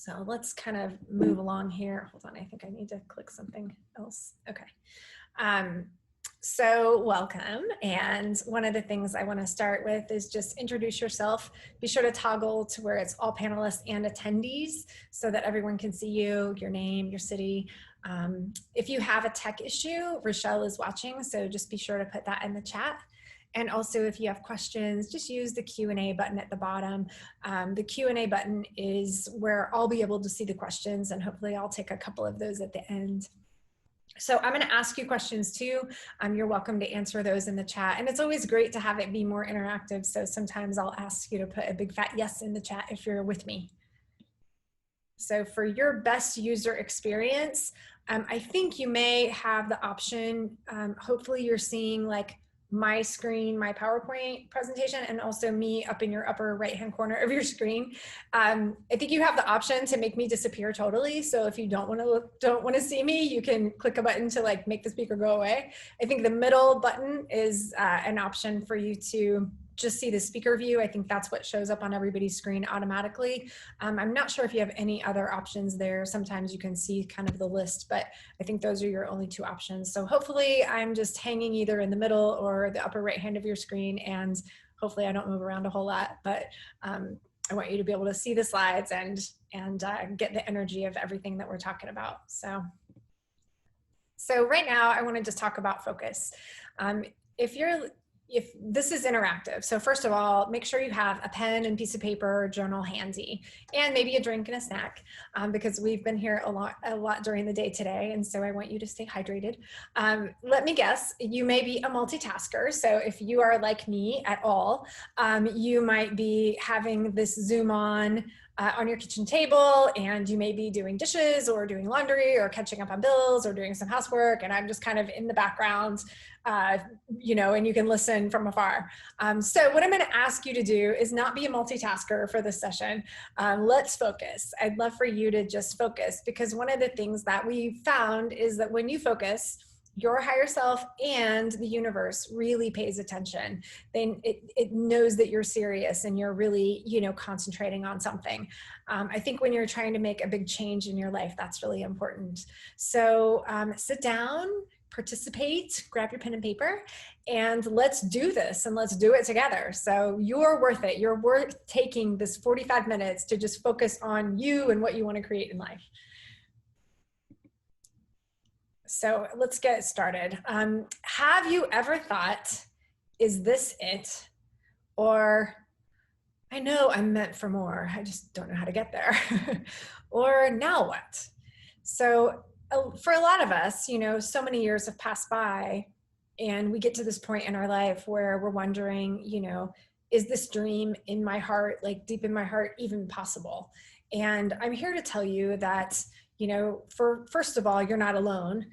So let's kind of move along here. Hold on, I think I need to click something else. Okay. So welcome. And one of the things I want to start with is just introduce yourself. Be sure to toggle to where it's all panelists and attendees so that everyone can see you, your name, your city. If you have a tech issue, Rochelle is watching, so just be sure to put that in the chat. And also, if you have questions, just use the Q&A button at the bottom. The Q&A button is where I'll be able to see the questions, and hopefully I'll take a couple of those at the end. So I'm going to ask you questions too. You're welcome to answer those in the chat. And it's always great to have it be more interactive. So sometimes I'll ask you to put a big fat yes in the chat if you're with me. So for your best user experience, I think you may have the option, hopefully you're seeing like my screen, my PowerPoint presentation, and also me up in your upper right-hand corner of your screen. I think you have the option to make me disappear totally. So if you don't want to see me, you can click a button to like make the speaker go away. I think the middle button is an option for you to just see the speaker view. I think that's what shows up on everybody's screen automatically. I'm not sure if you have any other options there. Sometimes you can see kind of the list, but I think those are your only two options. So hopefully I'm just hanging either in the middle or the upper right hand of your screen, and hopefully I don't move around a whole lot, but I want you to be able to see the slides and get the energy of everything that we're talking about. So right now I want to just talk about focus. If this is interactive, so first of all, make sure you have a pen and piece of paper, journal handy, and maybe a drink and a snack, because we've been here a lot during the day today, and so I want you to stay hydrated. Let me guess, you may be a multitasker, so if you are like me at all, you might be having this Zoom on your kitchen table, and you may be doing dishes or doing laundry or catching up on bills or doing some housework, and I'm just kind of in the background, you know, and you can listen from afar. So what I'm going to ask you to do is not be a multitasker for this session. Let's focus. I'd love for you to just focus, because one of the things that we found is that when you focus, your higher self and the universe really pays attention. Then it knows that you're serious and you're really, you know, concentrating on something. I think when you're trying to make a big change in your life, that's really important. So sit down, participate, grab your pen and paper, and let's do this, and let's do it together. So you're worth it. You're worth taking this 45 minutes to just focus on you and what you want to create in life. So let's get started. Have you ever thought, is this it? Or, I know I'm meant for more, I just don't know how to get there. Or now what? So for a lot of us, you know, so many years have passed by, and we get to this point in our life where we're wondering, you know, is this dream in my heart, like deep in my heart, even possible? And I'm here to tell you that, you know, first of all, you're not alone.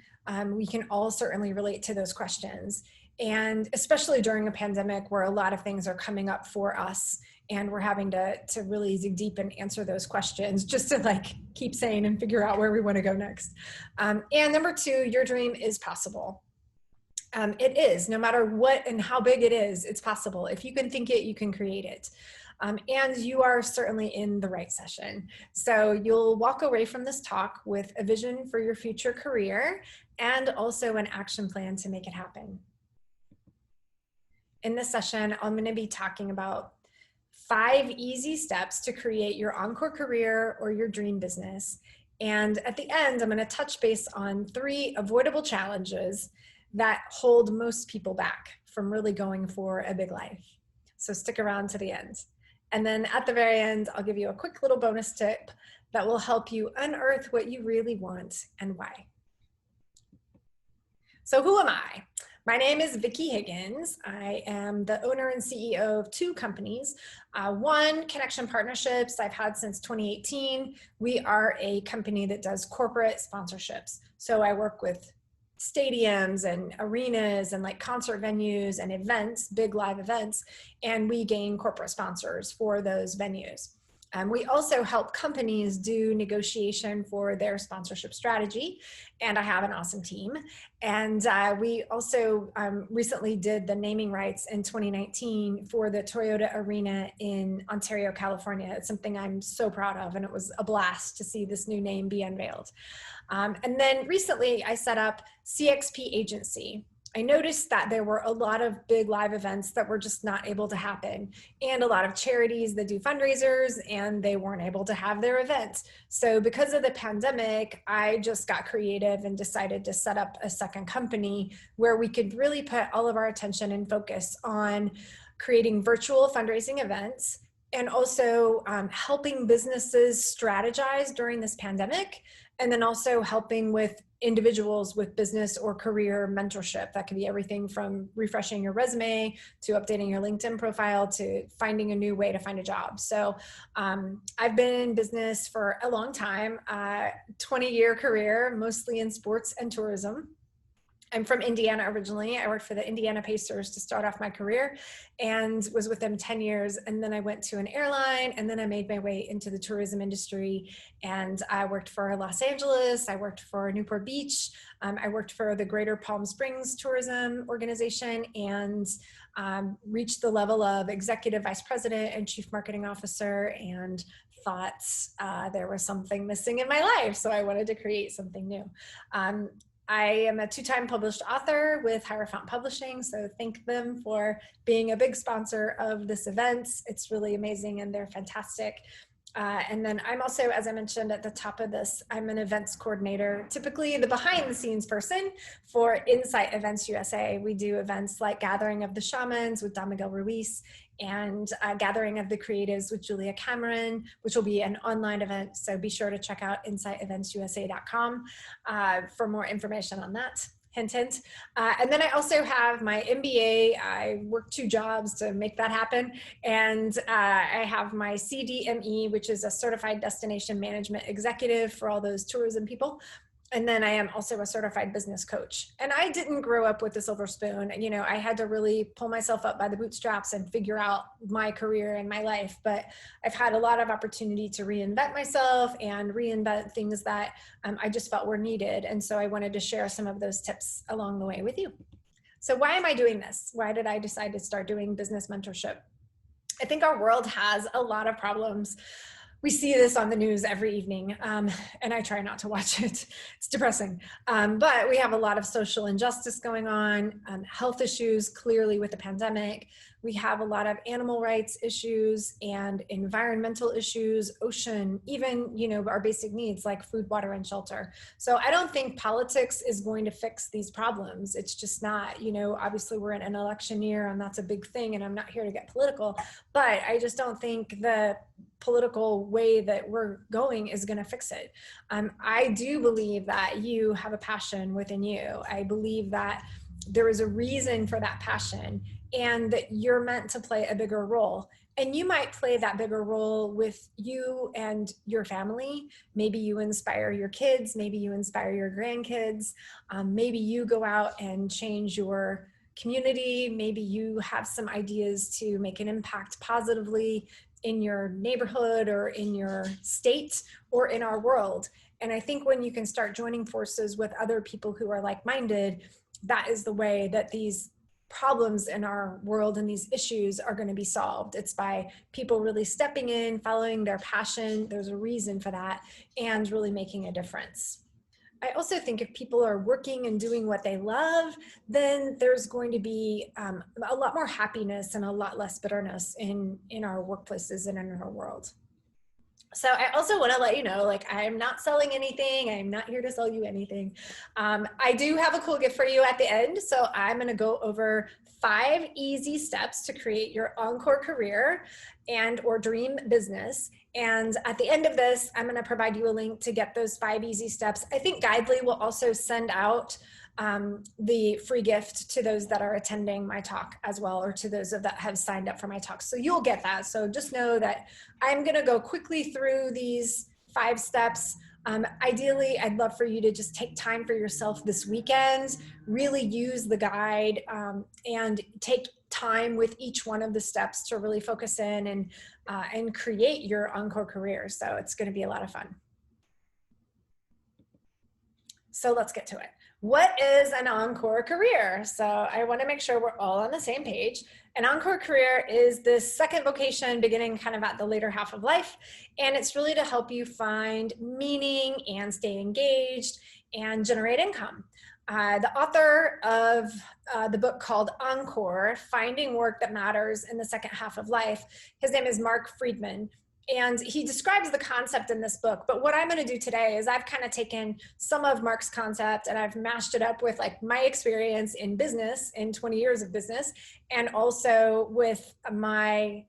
We can all certainly relate to those questions. And especially during a pandemic where a lot of things are coming up for us, and we're having to really dig deep and answer those questions just to like keep sane and figure out where we want to go next. And number two, your dream is possible. It is, no matter what and how big it is, it's possible. If you can think it, you can create it. And you are certainly in the right session. So you'll walk away from this talk with a vision for your future career and also an action plan to make it happen. In this session, I'm going to be talking about 5 easy steps to create your encore career or your dream business. And at the end, I'm going to touch base on 3 avoidable challenges that hold most people back from really going for a big life. So stick around to the end. And then at the very end, I'll give you a quick little bonus tip that will help you unearth what you really want and why. So who am I? My name is Vicki Higgins. I am the owner and CEO of 2 companies. One, Connection Partnerships, I've had since 2018. We are a company that does corporate sponsorships. So I work with stadiums and arenas and like concert venues and events, big live events, and we gain corporate sponsors for those venues. We also help companies do negotiation for their sponsorship strategy, and I have an awesome team. And we also recently did the naming rights in 2019 for the Toyota Arena in Ontario, California. It's something I'm so proud of, and it was a blast to see this new name be unveiled. And then recently I set up CXP Agency. I noticed that there were a lot of big live events that were just not able to happen, and a lot of charities that do fundraisers and they weren't able to have their events. So because of the pandemic, I just got creative and decided to set up a second company where we could really put all of our attention and focus on creating virtual fundraising events, and also helping businesses strategize during this pandemic, and then also helping with individuals with business or career mentorship. That could be everything from refreshing your resume to updating your LinkedIn profile to finding a new way to find a job. So I've been in business for a long time, 20-year career, mostly in sports and tourism. I'm from Indiana originally. I worked for the Indiana Pacers to start off my career and was with them 10 years. And then I went to an airline, and then I made my way into the tourism industry. And I worked for Los Angeles. I worked for Newport Beach. I worked for the Greater Palm Springs Tourism Organization, and reached the level of executive vice president and chief marketing officer, and thought there was something missing in my life. So I wanted to create something new. I am a 2-time published author with Hierophant Publishing, so thank them for being a big sponsor of this event. It's really amazing, and they're fantastic. And then I'm also, as I mentioned at the top of this, I'm an events coordinator, typically the behind the scenes person for Insight Events USA. We do events like Gathering of the Shamans with Don Miguel Ruiz, and Gathering of the Creatives with Julia Cameron, which will be an online event. So be sure to check out insighteventsusa.com for more information on that. Hint, hint. And then I also have my MBA. I work 2 jobs to make that happen. And I have my CDME, which is a Certified Destination Management Executive for all those tourism people. And then I am also a certified business coach. And I didn't grow up with a silver spoon. You know, I had to really pull myself up by the bootstraps and figure out my career and my life. But I've had a lot of opportunity to reinvent myself and reinvent things that I just felt were needed. And so I wanted to share some of those tips along the way with you. So why am I doing this? Why did I decide to start doing business mentorship? I think our world has a lot of problems. We see this on the news every evening, and I try not to watch it. It's depressing. But we have a lot of social injustice going on, health issues, clearly with the pandemic. We have a lot of animal rights issues and environmental issues, ocean, even, you know, our basic needs like food, water, and shelter. So I don't think politics is going to fix these problems. It's just not. You know, obviously we're in an election year, and that's a big thing, and I'm not here to get political, but I just don't think the political way that we're going is going to fix it. I do believe that you have a passion within you. I believe that there is a reason for that passion, and that you're meant to play a bigger role. And you might play that bigger role with you and your family. Maybe you inspire your kids, maybe you inspire your grandkids, maybe you go out and change your community, maybe you have some ideas to make an impact positively in your neighborhood or in your state or in our world. And I think when you can start joining forces with other people who are like-minded, that is the way that these problems in our world and these issues are going to be solved. It's by people really stepping in, following their passion. There's a reason for that, and really making a difference. I also think if people are working and doing what they love, then there's going to be a lot more happiness and a lot less bitterness in our workplaces and in our world. So I also want to let you know, like, I'm not selling anything. I'm not here to sell you anything. I do have a cool gift for you at the end. So I'm going to go over 5 easy steps to create your encore career and or dream business. And at the end of this, I'm going to provide you a link to get those 5 easy steps. I think Guidely will also send out the free gift to those that are attending my talk as well, or to those that have signed up for my talk. So you'll get that. So just know that I'm going to go quickly through these 5 steps. Ideally, I'd love for you to just take time for yourself this weekend, really use the guide, and take time with each one of the steps to really focus in and create your encore career. So it's going to be a lot of fun. So let's get to it. What is an encore career? So I want to make sure we're all on the same page. An encore career is this second vocation beginning kind of at the later half of life. And it's really to help you find meaning and stay engaged and generate income. The author of the book called Encore, Finding Work That Matters in the Second Half of Life, his name is Mark Friedman. And he describes the concept in this book. But what I'm going to do today is I've kind of taken some of Mark's concept and I've mashed it up with like my experience in business, in 20 years of business, and also with my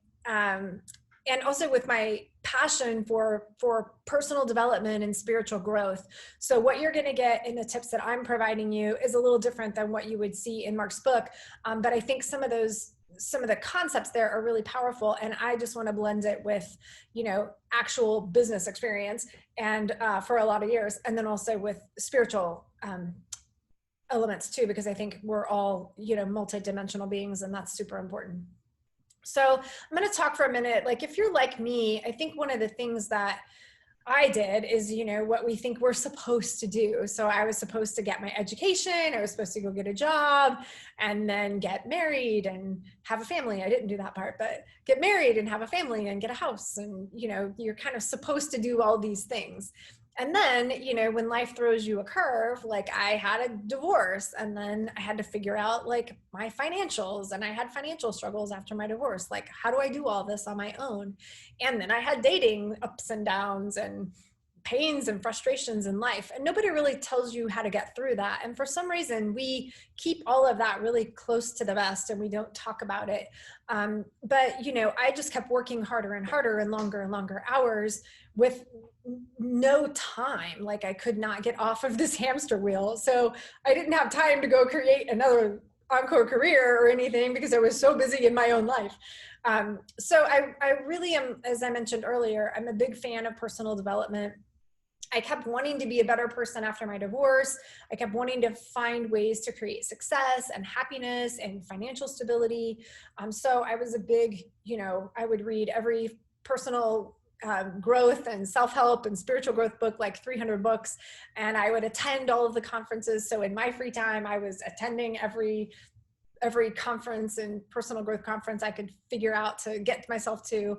passion for personal development and spiritual growth. So what you're going to get in the tips that I'm providing you is a little different than what you would see in Mark's book. But I think some of the concepts there are really powerful, and I just want to blend it with, actual business experience and for a lot of years, and then also with spiritual elements too, because I think we're all, multidimensional beings, and that's super important. So I'm going to talk for a minute. Like, if you're like me, I think one of the things that I did is, what we think we're supposed to do. So I was supposed to get my education. I was supposed to go get a job and then get married and have a family. I didn't do that part, but get married and have a family and get a house. And, you're kind of supposed to do all these things. And then, when life throws you a curve, like I had a divorce, and then I had to figure out like my financials, and I had financial struggles after my divorce. Like, how do I do all this on my own? And then I had dating ups and downs and pains and frustrations in life. And nobody really tells you how to get through that. And for some reason, we keep all of that really close to the vest and we don't talk about it. But, I just kept working harder and harder and longer hours with no time. Like, I could not get off of this hamster wheel. So I didn't have time to go create another encore career or anything because I was so busy in my own life. So I really am, as I mentioned earlier, I'm a big fan of personal development. I kept wanting to be a better person after my divorce. I kept wanting to find ways to create success and happiness and financial stability. So I was a big, I would read every personal growth and self-help and spiritual growth book, like 300 books. And I would attend all of the conferences. So in my free time, I was attending every conference and personal growth conference I could figure out to get myself to.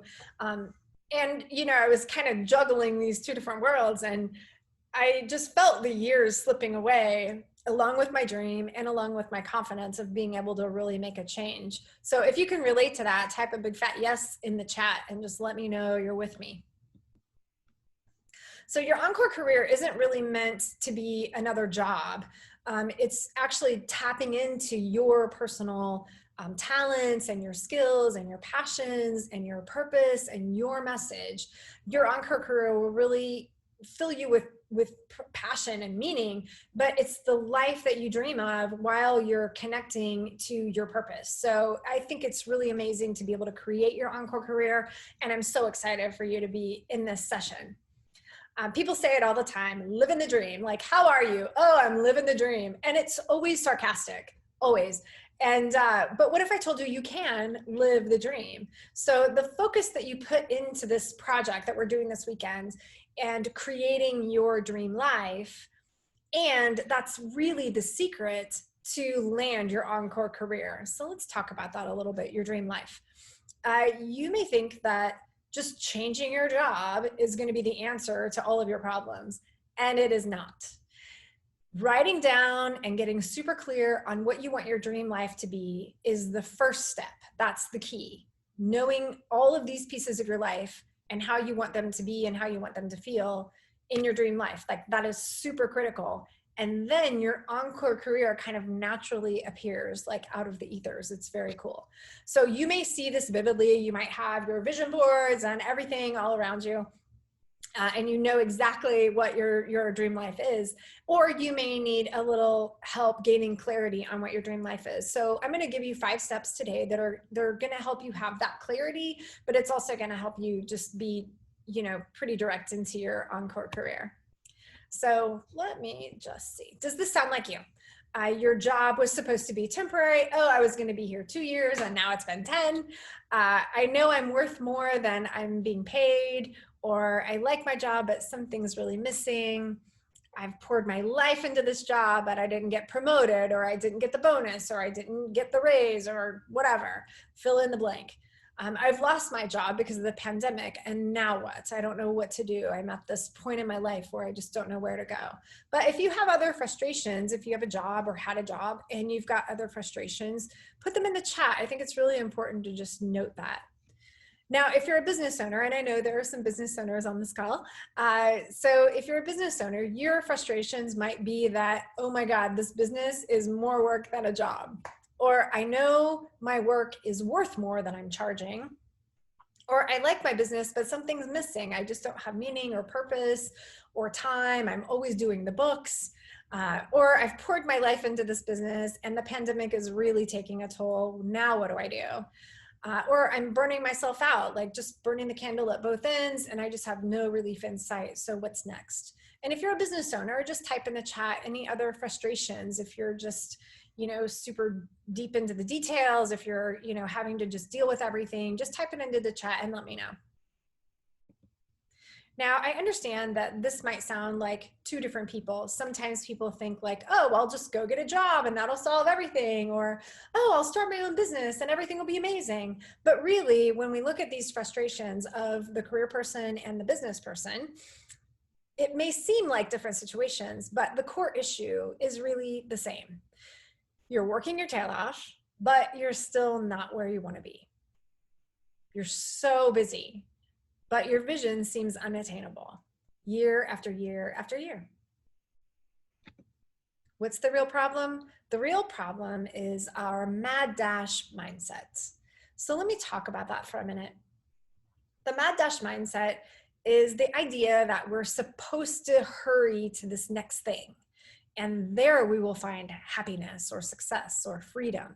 And, I was kind of juggling these two different worlds, and I just felt the years slipping away along with my dream and along with my confidence of being able to really make a change. So if you can relate to that, type a big fat yes in the chat and just let me know you're with me. So your encore career isn't really meant to be another job. It's actually tapping into your personal talents and your skills and your passions and your purpose and your message. Your encore career will really fill you with passion and meaning, but it's the life that you dream of while you're connecting to your purpose. So I think it's really amazing to be able to create your encore career, and I'm so excited for you to be in this session. People say it all the time, living the dream. Like, how are you? Oh, I'm living the dream. And it's always sarcastic, always. And, but what if I told you you can live the dream? So the focus that you put into this project that we're doing this weekend and creating your dream life, and that's really the secret to land your encore career. So let's talk about that a little bit, your dream life. You may think that just changing your job is going to be the answer to all of your problems, and it is not. Writing down and getting super clear on what you want your dream life to be is the first step. That's the key. Knowing all of these pieces of your life and how you want them to be and how you want them to feel in your dream life. Like, that is super critical. And then your encore career kind of naturally appears like out of the ethers. It's very cool. So you may see this vividly. You might have your vision boards and everything all around you. And you know exactly what your dream life is, or you may need a little help gaining clarity on what your dream life is. So I'm going to give you 5 steps today they're going to help you have that clarity, but it's also going to help you just be, pretty direct into your encore career. So let me just see. Does this sound like you? Your job was supposed to be temporary. Oh, I was going to be here 2 years and now it's been 10. I know I'm worth more than I'm being paid, or I like my job, but something's really missing. I've poured my life into this job, but I didn't get promoted, or I didn't get the bonus, or I didn't get the raise, or whatever. Fill in the blank. I've lost my job because of the pandemic, and now what? I don't know what to do. I'm at this point in my life where I just don't know where to go. But if you have other frustrations, if you have a job or had a job and you've got other frustrations, put them in the chat. I think it's really important to just note that. Now, if you're a business owner, and I know there are some business owners on this call, so if you're a business owner, your frustrations might be that, oh my God, this business is more work than a job. Or I know my work is worth more than I'm charging. Or I like my business, but something's missing. I just don't have meaning or purpose or time. I'm always doing the books. Or I've poured my life into this business and the pandemic is really taking a toll. Now what do I do? Or I'm burning myself out, like just burning the candle at both ends, and I just have no relief in sight. So what's next? And if you're a business owner, just type in the chat any other frustrations. If you're just, super deep into the details, if you're, having to just deal with everything, just type it into the chat and let me know. Now, I understand that this might sound like two different people. Sometimes people think like, oh, I'll just go get a job and that'll solve everything. Or, oh, I'll start my own business and everything will be amazing. But really, when we look at these frustrations of the career person and the business person, it may seem like different situations, but the core issue is really the same. You're working your tail off, but you're still not where you want to be. You're so busy, but your vision seems unattainable year after year after year. What's the real problem? The real problem is our mad dash mindset. So let me talk about that for a minute. The mad dash mindset is the idea that we're supposed to hurry to this next thing. And there we will find happiness or success or freedom.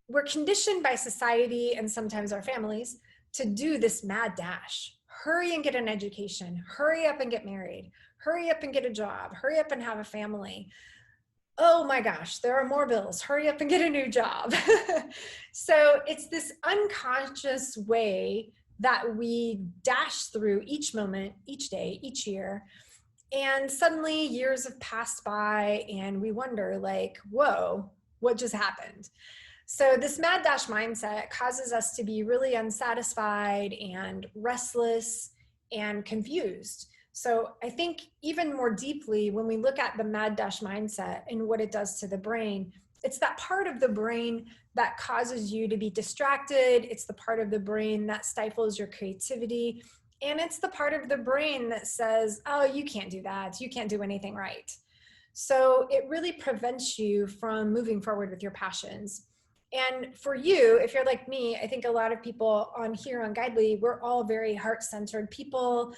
We're conditioned by society and sometimes our families to do this mad dash. Hurry and get an education, hurry up and get married, hurry up and get a job, hurry up and have a family. Oh my gosh, there are more bills, hurry up and get a new job. So it's this unconscious way that we dash through each moment, each day, each year. And suddenly years have passed by and we wonder like, whoa, what just happened? So this mad dash mindset causes us to be really unsatisfied and restless and confused. So I think even more deeply, when we look at the mad dash mindset and what it does to the brain, it's that part of the brain that causes you to be distracted. It's the part of the brain that stifles your creativity. And it's the part of the brain that says, oh, you can't do that. You can't do anything right. So it really prevents you from moving forward with your passions. And for you, if you're like me, I think a lot of people on here on Guidely, we're all very heart-centered people.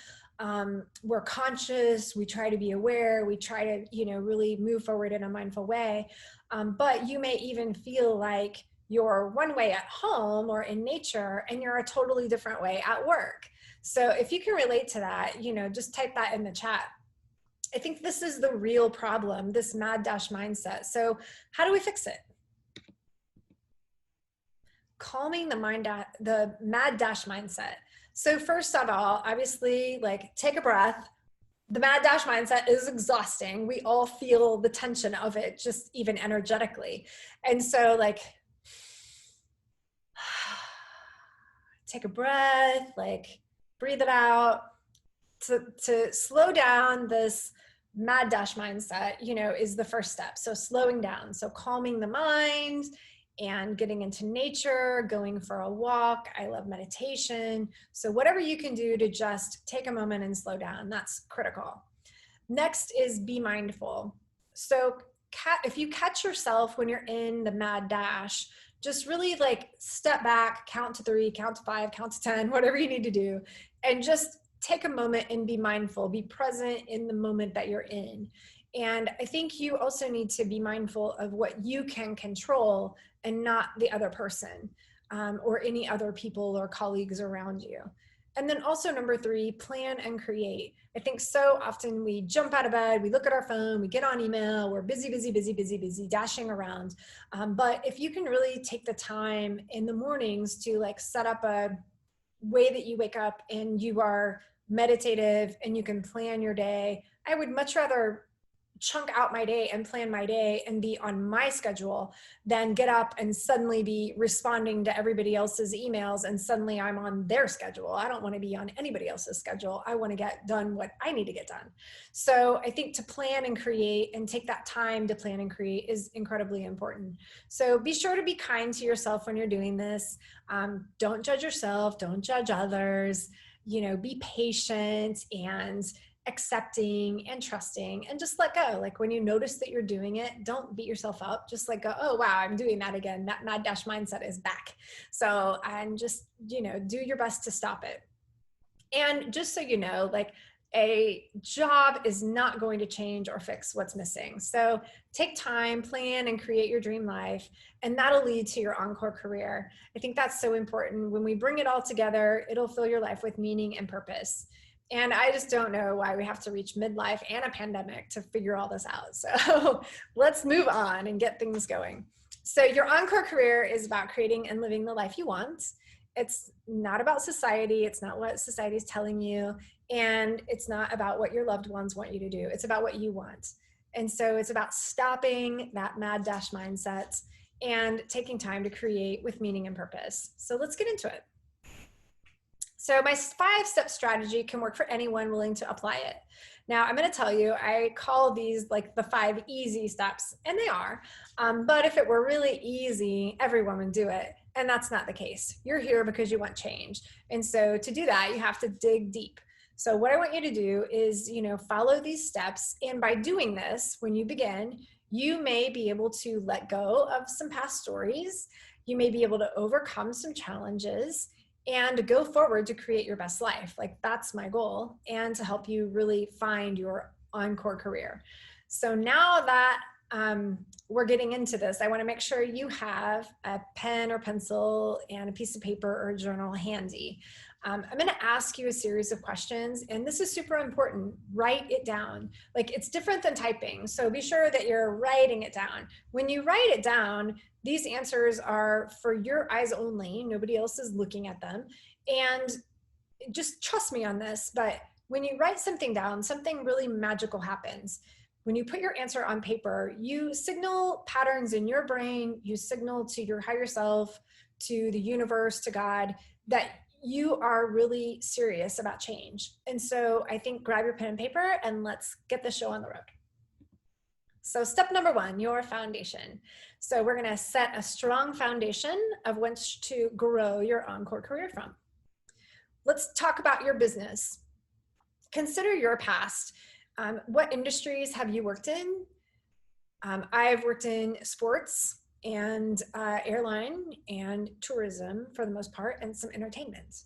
We're conscious, we try to be aware, we try to, really move forward in a mindful way. But you may even feel like you're one way at home or in nature and you're a totally different way at work. So if you can relate to that, just type that in the chat. I think this is the real problem, this mad dash mindset. So how do we fix it? Calming the mad dash mindset. So first of all, obviously, like take a breath. The mad dash mindset is exhausting. We all feel the tension of it, just even energetically. And so like, take a breath, like breathe it out. To slow down this mad dash mindset, is the first step. So slowing down, so calming the mind and getting into nature, going for a walk. I love meditation. So whatever you can do to just take a moment and slow down, that's critical. Next is be mindful. So if you catch yourself when you're in the mad dash, just really like step back, count to 3, count to 5, count to 10, whatever you need to do, and just take a moment and be mindful, be present in the moment that you're in. And I think you also need to be mindful of what you can control and not the other person or any other people or colleagues around you. And then also number 3, plan and create. I think so often we jump out of bed, we look at our phone, we get on email, we're busy, busy, busy, busy, busy, dashing around. But if you can really take the time in the mornings to like set up a way that you wake up and you are meditative and you can plan your day, I would much rather chunk out my day and plan my day and be on my schedule than get up and suddenly be responding to everybody else's emails and suddenly I'm on their schedule. I don't want to be on anybody else's schedule. I want to get done what I need to get done. So I think to plan and create and take that time to plan and create is incredibly important. So be sure to be kind to yourself when you're doing this. Don't judge yourself, don't judge others, be patient and accepting and trusting, and just let go. Like when you notice that you're doing it, don't beat yourself up. Just like go, oh wow, I'm doing that again. That mad dash mindset is back. So and just do your best to stop it. And just so you know, like a job is not going to change or fix what's missing. So take time, plan and create your dream life, and that'll lead to your encore career. I think that's so important. When we bring it all together, it'll fill your life with meaning and purpose. And I just don't know why we have to reach midlife and a pandemic to figure all this out. So let's move on and get things going. So your encore career is about creating and living the life you want. It's not about society. It's not what society is telling you. And it's not about what your loved ones want you to do. It's about what you want. And so it's about stopping that mad dash mindset and taking time to create with meaning and purpose. So let's get into it. So my 5-step strategy can work for anyone willing to apply it. Now I'm going to tell you, I call these like the 5 easy steps, and they are. But if it were really easy, everyone would do it. And that's not the case. You're here because you want change. And so to do that, you have to dig deep. So what I want you to do is, follow these steps. And by doing this, when you begin, you may be able to let go of some past stories. You may be able to overcome some challenges and go forward to create your best life. Like that's my goal, and to help you really find your encore career. So now that we're getting into this, I want to make sure you have a pen or pencil and a piece of paper or a journal handy. I'm going to ask you a series of questions, and this is super important. Write it down. Like it's different than typing. So be sure that you're writing it down. When you write it down, these answers are for your eyes only. Nobody else is looking at them. And just trust me on this, but when you write something down, something really magical happens. When you put your answer on paper, you signal patterns in your brain, you signal to your higher self, to the universe, to God, that you are really serious about change. And so I think grab your pen and paper and let's get the show on the road. So step number 1, your foundation. So we're going to set a strong foundation of which to grow your encore career from. Let's talk about your business. Consider your past. What industries have you worked in? I've worked in sports and airline and tourism for the most part, and some entertainment.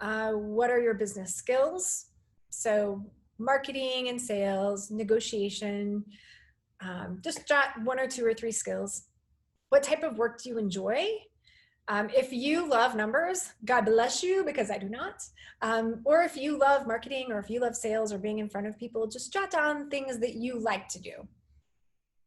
What are your business skills? So marketing and sales, negotiation, just jot 1 or 2 or 3 skills. What type of work do you enjoy? If you love numbers, God bless you, because I do not. Or if you love marketing, or if you love sales or being in front of people, just jot down things that you like to do.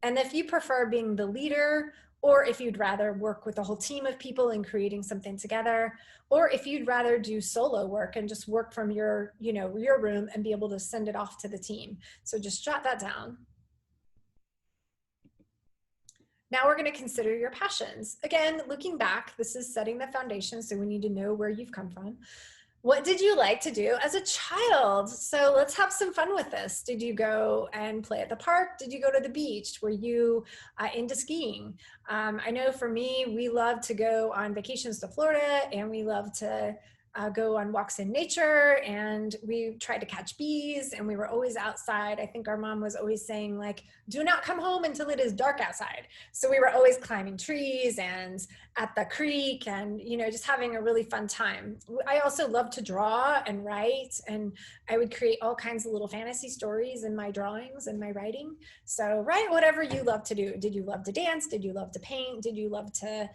And if you prefer being the leader, or if you'd rather work with a whole team of people and creating something together, or if you'd rather do solo work and just work from your room and be able to send it off to the team. So just jot that down. Now we're going to consider your passions. Again, looking back, this is setting the foundation, so we need to know where you've come from. What did you like to do as a child? So let's have some fun with this. Did you go and play at the park? Did you go to the beach? Were you into skiing? I know for me, we love to go on vacations to Florida, and we love to go on walks in nature, and we tried to catch bees, and we were always outside. I think our mom was always saying, like, do not come home until it is dark outside. So we were always climbing trees and at the creek, and just having a really fun time. I also love to draw and write, and I would create all kinds of little fantasy stories in my drawings and my writing. So write whatever you love to do. Did you love to dance? Did you love to paint? Did you love to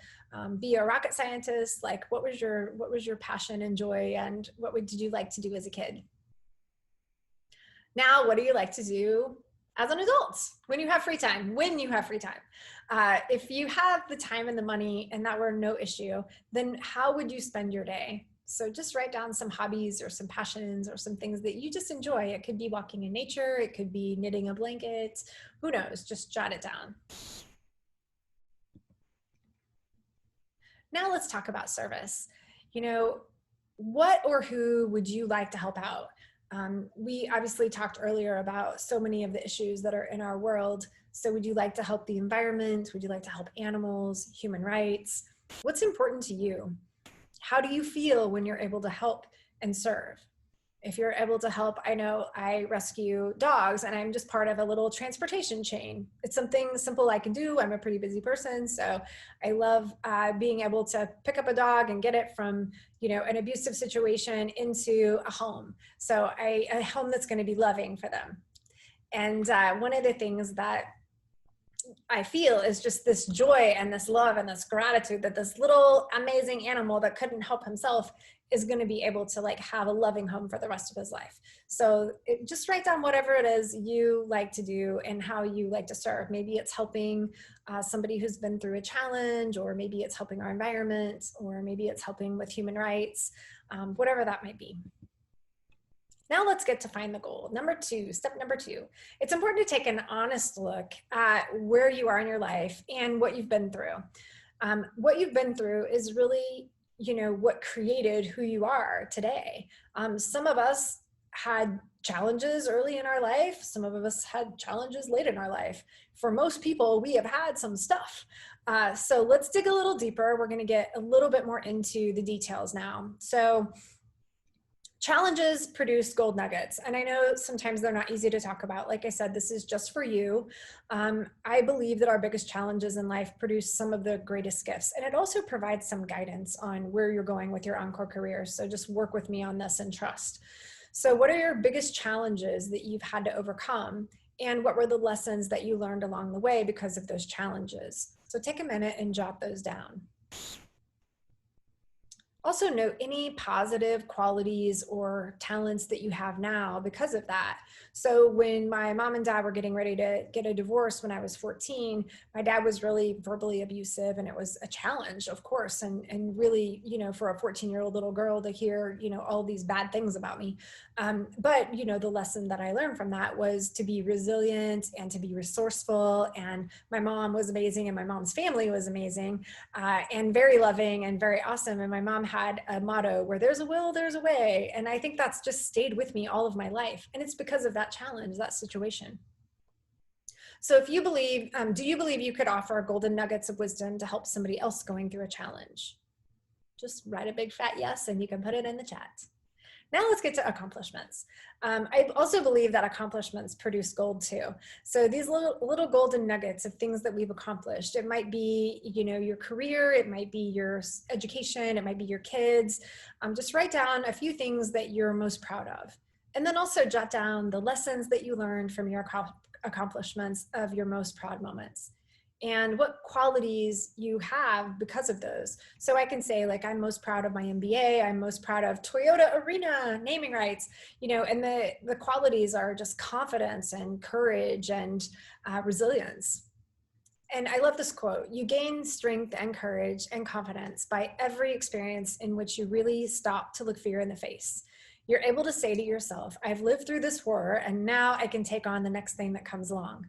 be a rocket scientist? Like, what was your passion and joy, and did you like to do as a kid? Now, what do you like to do as an adult when you have free time? If you have the time and the money and that were no issue, then how would you spend your day? So just write down some hobbies or some passions or some things that you just enjoy. It could be walking in nature. It could be knitting a blanket. Who knows? Just jot it down. Now let's talk about service. What or who would you like to help out? We obviously talked earlier about so many of the issues that are in our world. So would you like to help the environment? Would you like to help animals, human rights? What's important to you? How do you feel when you're able to help and serve? If you're able to help, I know I rescue dogs and I'm just part of a little transportation chain. It's something simple I can do. I'm a pretty busy person, so I love being able to pick up a dog and get it from, an abusive situation into a home. So a home that's going to be loving for them. And one of the things that I feel is just this joy and this love and this gratitude that this little amazing animal that couldn't help himself is going to be able to have a loving home for the rest of his life. So just write down whatever it is you like to do and how you like to serve. Maybe it's helping somebody who's been through a challenge, or maybe it's helping our environment, or maybe it's helping with human rights, whatever that might be. Now let's get to find the goal. Step number two, it's important to take an honest look at where you are in your life and what you've been through. What you've been through is really, what created who you are today. Some of us had challenges early in our life. Some of us had challenges late in our life. For most people, we have had some stuff. So let's dig a little deeper. We're going to get a little bit more into the details now. So challenges produce gold nuggets. And I know sometimes they're not easy to talk about. Like I said, this is just for you. I believe that our biggest challenges in life produce some of the greatest gifts. And it also provides some guidance on where you're going with your Encore career. So just work with me on this and trust. So what are your biggest challenges that you've had to overcome? And what were the lessons that you learned along the way because of those challenges? So take a minute and jot those down. Also note any positive qualities or talents that you have now because of that. So when my mom and dad were getting ready to get a divorce when I was 14, my dad was really verbally abusive, and it was a challenge, of course, and really, for a 14-year-old little girl to hear, all these bad things about me. But, the lesson that I learned from that was to be resilient and to be resourceful. And my mom was amazing, and my mom's family was amazing, and very loving and very awesome. And my mom had a motto, where there's a will, there's a way. And I think that's just stayed with me all of my life. And it's because of that challenge, that situation. So if you believe, do you believe you could offer golden nuggets of wisdom to help somebody else going through a challenge? Just write a big fat yes, and you can put it in the chat. Now let's get to accomplishments. I also believe that accomplishments produce gold too. So these little golden nuggets of things that we've accomplished, it might be, your career, it might be your education, it might be your kids. Just write down a few things that you're most proud of. And then also jot down the lessons that you learned from your accomplishments of your most proud moments, and what qualities you have because of those. So I can say, I'm most proud of my MBA, I'm most proud of Toyota Arena naming rights, and the qualities are just confidence and courage and resilience. And I love this quote: you gain strength and courage and confidence by every experience in which you really stop to look fear in the face. You're able to say to yourself, I've lived through this horror, and now I can take on the next thing that comes along.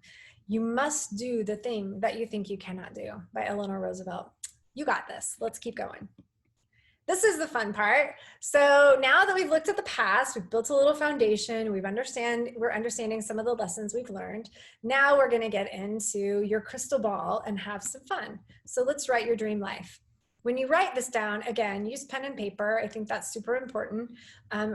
You must do the thing that you think you cannot do, by Eleanor Roosevelt. You got this. Let's keep going. This is the fun part. So now that we've looked at the past, we've built a little foundation, we're understanding some of the lessons we've learned. Now we're going to get into your crystal ball and have some fun. So let's write your dream life. When you write this down, again, use pen and paper. I think that's super important.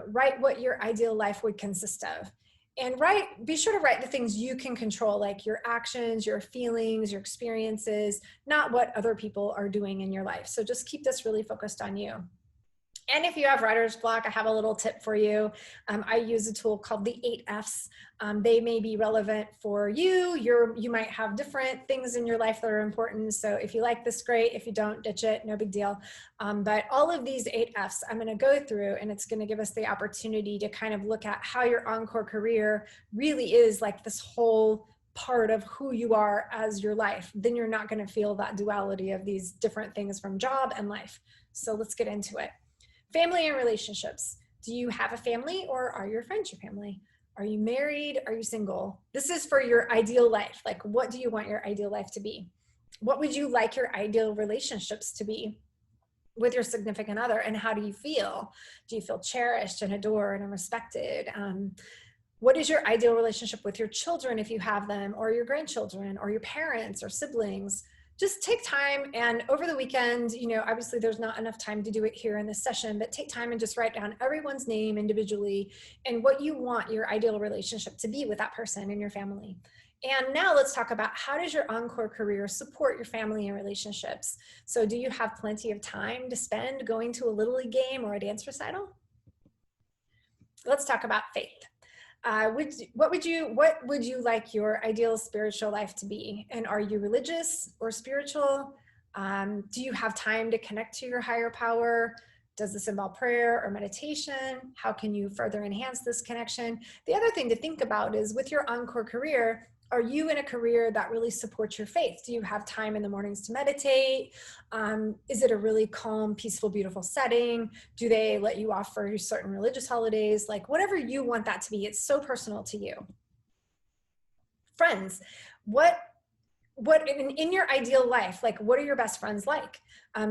Write what your ideal life would consist of. And be sure to write the things you can control, like your actions, your feelings, your experiences, not what other people are doing in your life. So just keep this really focused on you. And if you have writer's block, I have a little tip for you. I use a tool called the 8Fs. They may be relevant for you. You might have different things in your life that are important. So if you like this, great. If you don't, ditch it, no big deal. But all of these 8Fs I'm gonna go through, and it's gonna give us the opportunity to kind of look at how your Encore career really is like this whole part of who you are as your life. Then you're not gonna feel that duality of these different things from job and life. So let's get into it. Family and relationships. Do you have a family, or are your friends your family? Are you married? Are you single? This is for your ideal life. Like, what do you want your ideal life to be? What would you like your ideal relationships to be with your significant other? And how do you feel? Do you feel cherished and adored and respected? What is your ideal relationship with your children, if you have them, or your grandchildren, or your parents or siblings? Just take time, and over the weekend, obviously there's not enough time to do it here in this session, but take time and just write down everyone's name individually and what you want your ideal relationship to be with that person in your family. And now let's talk about, how does your Encore career support your family and relationships? So do you have plenty of time to spend going to a Little League game or a dance recital? Let's talk about faith. What would you like your ideal spiritual life to be? And are you religious or spiritual? Do you have time to connect to your higher power? Does this involve prayer or meditation? How can you further enhance this connection? The other thing to think about is, with your Encore career, are you in a career that really supports your faith? Do you have time in the mornings to meditate? Is it a really calm, peaceful, beautiful setting? Do they let you off for certain religious holidays? Like, whatever you want that to be, it's so personal to you. Friends, what in your ideal life, like, what are your best friends like?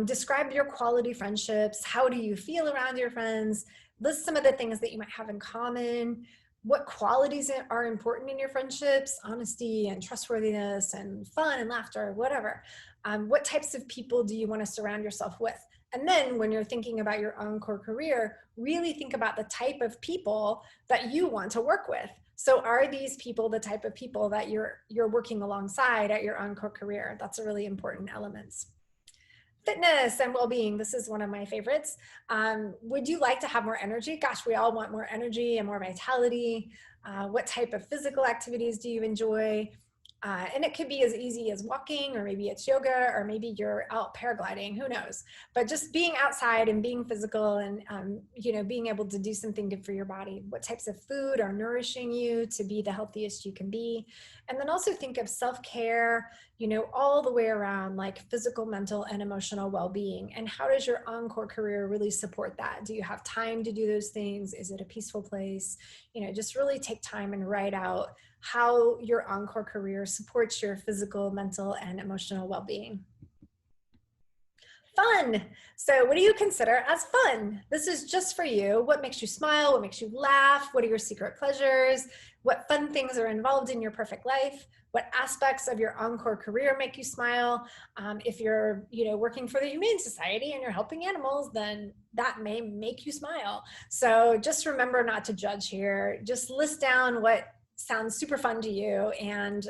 Describe your quality friendships. How do you feel around your friends? List some of the things that you might have in common. What qualities are important in your friendships? Honesty and trustworthiness and fun and laughter, whatever. What types of people do you want to surround yourself with? And then when you're thinking about your Encore career, really think about the type of people that you want to work with. So are these people the type of people that you're working alongside at your Encore career? That's a really important element. Fitness and well-being. This is one of my favorites. Would you like to have more energy? Gosh, we all want more energy and more vitality. What type of physical activities do you enjoy? And it could be as easy as walking, or maybe it's yoga, or maybe you're out paragliding, who knows? But just being outside and being physical and, being able to do something good for your body. What types of food are nourishing you to be the healthiest you can be? And then also think of self-care, all the way around, like physical, mental, and emotional well-being. And how does your Encore career really support that? Do you have time to do those things? Is it a peaceful place? Just really take time and write out how your Encore career supports your physical, mental, and emotional well-being. Fun. So what do you consider as fun? This is just for you. What makes you smile? What makes you laugh? What are your secret pleasures? What fun things are involved in your perfect life? What aspects of your Encore career make you smile? If you're, working for the Humane Society and you're helping animals, then that may make you smile. So just remember not to judge here. Just list down what sounds super fun to you, and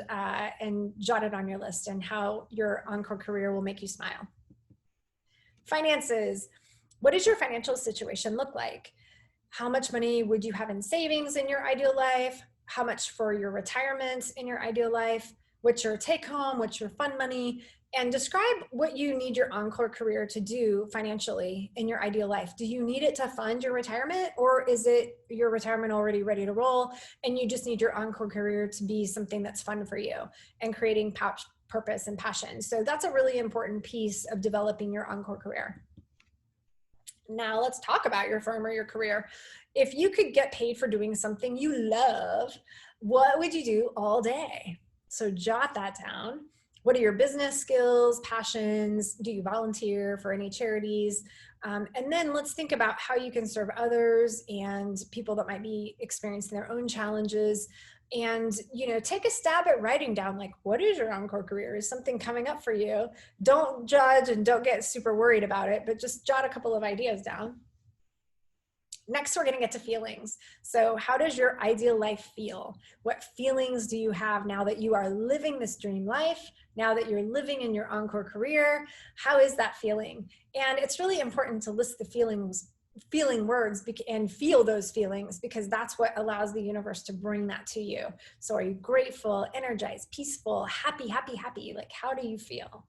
jot it on your list, and how your Encore career will make you smile. Finances. What does your financial situation look like? How much money would you have in savings in your ideal life? How much for your retirement in your ideal life? What's your take home? What's your fun money? And describe what you need your Encore career to do financially in your ideal life. Do you need it to fund your retirement, or is it your retirement already ready to roll and you just need your Encore career to be something that's fun for you and creating purpose and passion? So that's a really important piece of developing your Encore career. Now let's talk about your firm or your career. If you could get paid for doing something you love, what would you do all day? So jot that down. What are your business skills, passions? Do you volunteer for any charities? And then let's think about how you can serve others and people that might be experiencing their own challenges. And, take a stab at writing down, like, what is your Encore career? Is something coming up for you? Don't judge and don't get super worried about it, but just jot a couple of ideas down. Next, we're going to get to feelings. So how does your ideal life feel? What feelings do you have now that you are living this dream life? Now that you're living in your Encore career, how is that feeling? And it's really important to list the feelings feeling words and feel those feelings, because that's what allows the universe to bring that to you. So are you grateful, energized, peaceful, happy, happy, happy? Like, how do you feel?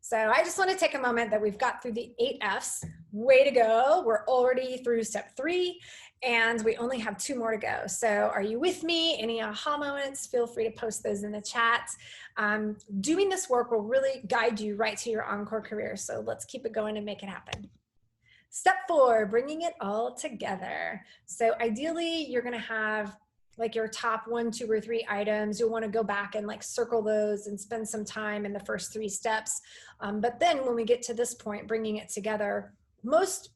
So I just want to take a moment that we've got through the 8 F's. Way to go. We're already through step 3 and we only have 2 more to go. So are you with me? Any aha moments? Feel free to post those in the chat. Doing this work will really guide you right to your Encore career. So let's keep it going and make it happen. Step 4, bringing it all together. So ideally you're going to have like your top 1, 2, or 3 items. You'll want to go back and like circle those and spend some time in the first 3 steps. But then when we get to this point, bringing it together, most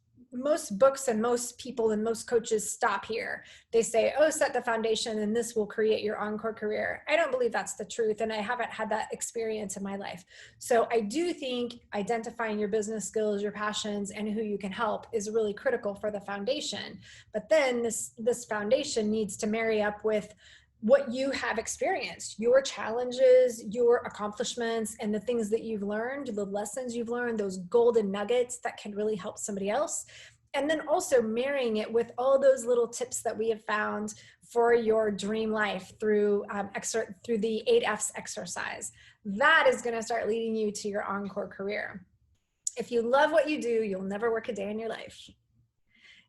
books and most people and most coaches stop here. They say, oh, set the foundation and this will create your Encore career. I don't believe that's the truth, and I haven't had that experience in my life. So I do think identifying your business skills, your passions, and who you can help is really critical for the foundation. But then this foundation needs to marry up with what you have experienced, your challenges, your accomplishments, and the things that you've learned, the lessons you've learned, those golden nuggets that can really help somebody else. And then also marrying it with all those little tips that we have found for your dream life through the 8 F's exercise. That is going to start leading you to your Encore career. If you love what you do, you'll never work a day in your life.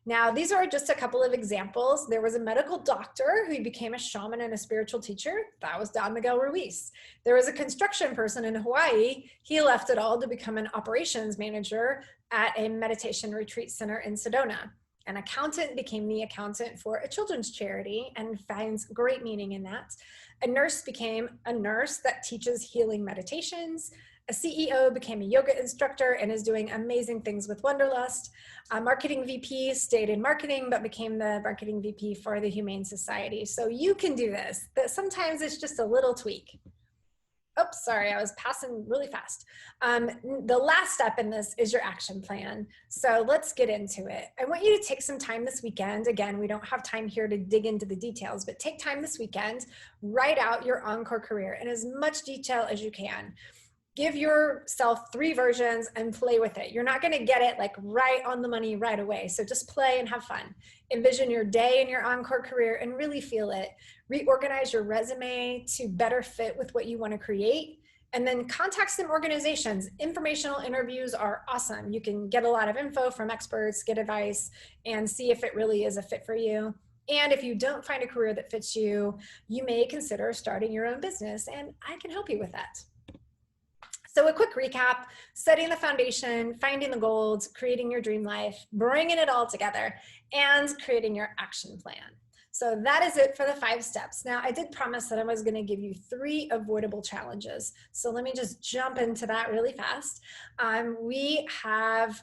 Now, these are just a couple of examples. There was a medical doctor who became a shaman and a spiritual teacher. That was Don Miguel Ruiz. There was a construction person in Hawaii. He left it all to become an operations manager at a meditation retreat center in Sedona. An accountant became the accountant for a children's charity and finds great meaning in that. A nurse became a nurse that teaches healing meditations. A CEO became a yoga instructor and is doing amazing things with Wanderlust. A marketing VP stayed in marketing, but became the marketing VP for the Humane Society. So you can do this, but sometimes it's just a little tweak. Oops, sorry, I was passing really fast. The last step in this is your action plan. So let's get into it. I want you to take some time this weekend. Again, we don't have time here to dig into the details, but take time this weekend, write out your Encore career in as much detail as you can. Give yourself 3 versions and play with it. You're not going to get it like right on the money right away. So just play and have fun. Envision your day in your Encore career and really feel it. Reorganize your resume to better fit with what you want to create. And then contact some organizations. Informational interviews are awesome. You can get a lot of info from experts, get advice, and see if it really is a fit for you. And if you don't find a career that fits you, you may consider starting your own business, and I can help you with that. So a quick recap: setting the foundation, finding the gold, creating your dream life, bringing it all together, and creating your action plan. So that is it for the 5 steps. Now, I did promise that I was going to give you 3 avoidable challenges. So let me just jump into that really fast. We have,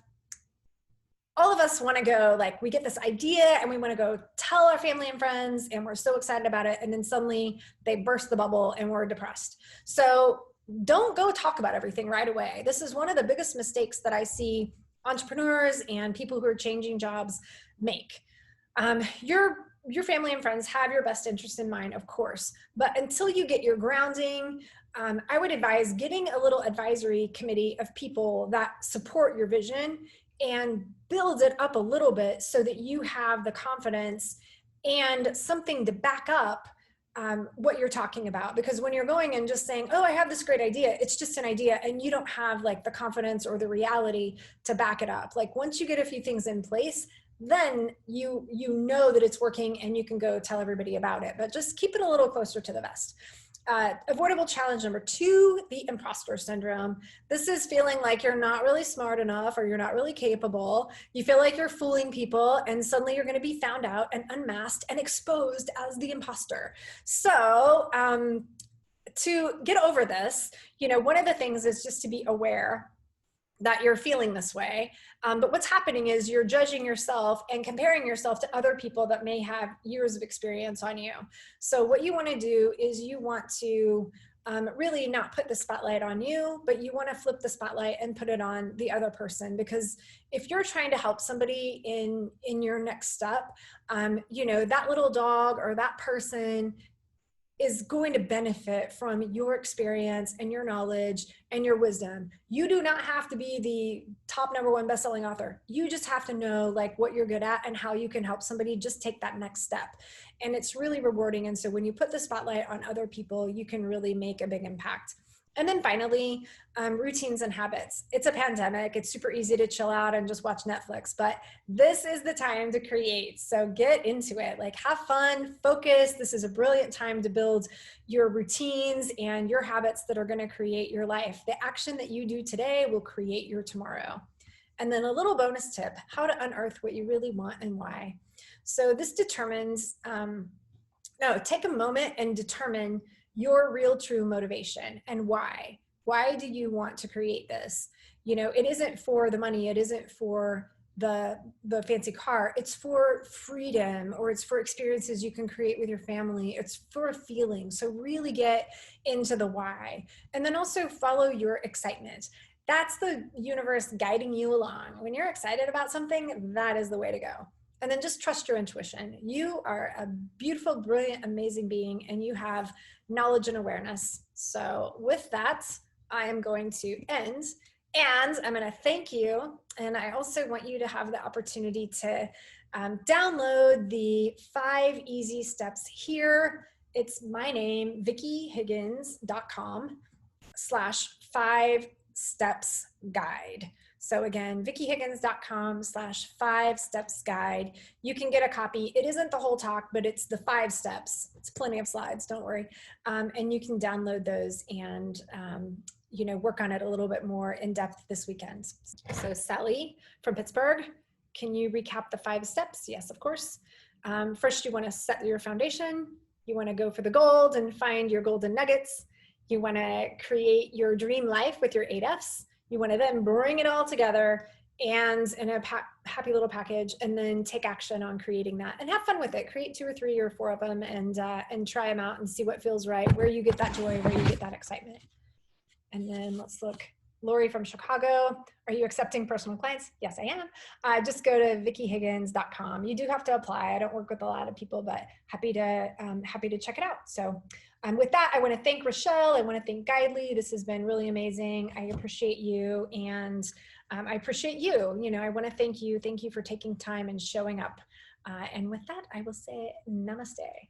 all of us want to go, like, we get this idea and we want to go tell our family and friends, and we're so excited about it. And then suddenly they burst the bubble and we're depressed. So don't go talk about everything right away. This is one of the biggest mistakes that I see entrepreneurs and people who are changing jobs make. Your family and friends have your best interest in mind, of course, but until you get your grounding, I would advise getting a little advisory committee of people that support your vision and build it up a little bit so that you have the confidence and something to back up what you're talking about. Because when you're going and just saying, oh, I have this great idea, it's just an idea, and you don't have like the confidence or the reality to back it up. Like, once you get a few things in place, then you know that it's working and you can go tell everybody about it. But just keep it a little closer to the vest. Avoidable challenge number 2, the imposter syndrome. This is feeling like you're not really smart enough or you're not really capable. You feel like you're fooling people, and suddenly you're going to be found out and unmasked and exposed as the imposter. So to get over this, one of the things is just to be aware that you're feeling this way. But what's happening is you're judging yourself and comparing yourself to other people that may have years of experience on you. So what you want to do is you want to really not put the spotlight on you, but you want to flip the spotlight and put it on the other person. Because if you're trying to help somebody in your next step, that little dog or that person is going to benefit from your experience and your knowledge and your wisdom. You do not have to be the top #1 best-selling author. You just have to know like what you're good at and how you can help somebody just take that next step. And it's really rewarding. And so when you put the spotlight on other people, you can really make a big impact. And then finally, routines and habits. It's a pandemic. It's super easy to chill out and just watch Netflix, but this is the time to create. So get into it, like have fun, focus. This is a brilliant time to build your routines and your habits that are going to create your life. The action that you do today will create your tomorrow. And then a little bonus tip, how to unearth what you really want and why. So this determines, take a moment and determine your real true motivation and why. Why do you want to create this? You know, it isn't for the money. It isn't for the fancy car. It's for freedom, or it's for experiences you can create with your family. It's for a feeling. So really get into the why. And then also follow your excitement. That's the universe guiding you along. When you're excited about something, that is the way to go. And then just trust your intuition. You are a beautiful, brilliant, amazing being, and you have knowledge and awareness. So with that, I am going to end, and I'm going to thank you. And I also want you to have the opportunity to download the 5 easy steps here. It's my name, vickihiggins.com/5 steps guide. So again, vickihiggins.com/5 steps guide. You can get a copy. It isn't the whole talk, but it's the 5 steps. It's plenty of slides, don't worry. And you can download those and work on it a little bit more in depth this weekend. So Sally from Pittsburgh, can you recap the 5 steps? Yes, of course. First, you want to set your foundation. You want to go for the gold and find your golden nuggets. You want to create your dream life with your 8 Fs. You want to then bring it all together and in a happy little package, and then take action on creating that and have fun with it. Create 2 or 3 or 4 of them and try them out and see what feels right, where you get that joy, where you get that excitement. And then let's look. Lori from Chicago, are you accepting personal clients? Yes, I am. Just go to vickihiggins.com. You do have to apply. I don't work with a lot of people, but happy to check it out. So with that, I want to thank Rochelle. I want to thank Guidely. This has been really amazing. I appreciate you, and I appreciate you. You know, I want to thank you. Thank you for taking time and showing up. And with that, I will say namaste.